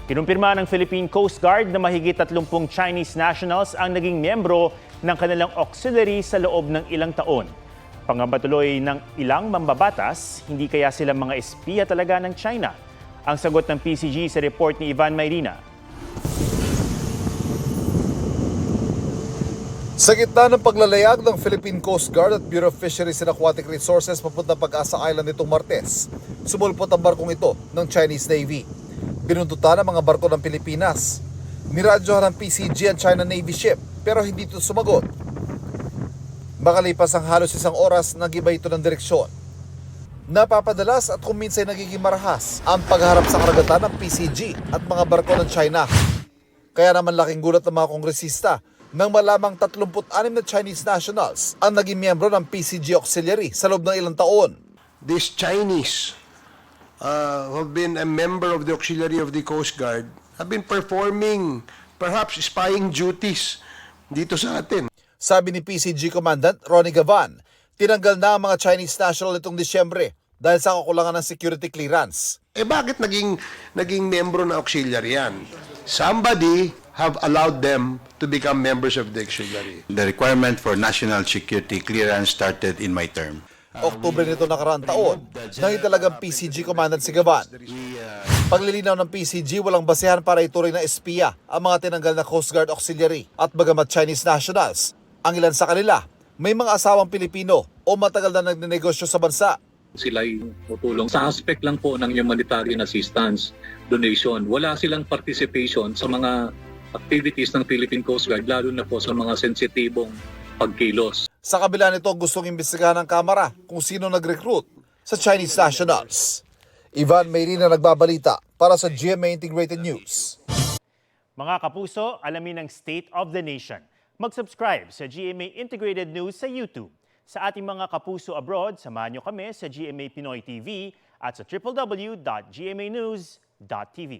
Kinumpirma ng Philippine Coast Guard na mahigit 30 Chinese nationals ang naging miyembro ng kanilang auxiliary sa loob ng ilang taon. Pangamba tuloy ng ilang mambabatas, hindi kaya sila mga espiya talaga ng China? Ang sagot ng PCG sa report ni Ivan Mayrina. Sa gitna ng paglalayag ng Philippine Coast Guard at Bureau of Fisheries and Aquatic Resources papunta Pag-asa Island nitong Martes, sumulpot ang barkong ito ng Chinese Navy. Binuntutan ang mga barko ng Pilipinas. Niradyohan ng PCG ang China Navy ship pero hindi ito sumagot. Makalipas ang halos 1 oras, nag-iba ito ng direksyon. Napapadalas at kung minsan nagiging marahas ang pagharap sa karagatan ng PCG at mga barko ng China. Kaya naman laking gulat ng mga kongresista nang malamang 36 na Chinese nationals ang naging miyembro ng PCG Auxiliary sa loob ng ilang taon. These Chinese who have been a member of the Auxiliary of the Coast Guard have been performing perhaps spying duties dito sa atin. Sabi ni PCG Commandant Ronnie Gavan, tinanggal na ang mga Chinese national itong Disyembre dahil sa kakulangan ng security clearance. Bakit naging membro ng auxiliary yan? Somebody have allowed them to become members of the auxiliary. The requirement for national security clearance started in my term. Oktubre nito nakaraang taon, nang talagang PCG Commandant si Gavan. Paglilinaw ng PCG, walang basehan para ituring na espiya ang mga tinanggal na Coast Guard Auxiliary at bagamat Chinese nationals. Ang ilan sa kanila, may mga asawang Pilipino o matagal na nagnenegosyo sa bansa. Sila ay tutulong sa aspect lang po ng humanitarian assistance, donation. Wala silang participation sa mga activities ng Philippine Coast Guard, lalo na po sa mga sensitibong pagkilos. Sa kabila nito, gustong imbestigahan ng Kamara kung sino nag-recruit sa Chinese nationals. Ivan Mayrina nagbabalita para sa GMA Integrated News. Mga kapuso, alamin ang State of the Nation. Mag-subscribe sa GMA Integrated News sa YouTube. Sa ating mga kapuso abroad, samahan nyo kami sa GMA Pinoy TV at sa www.gmanews.tv.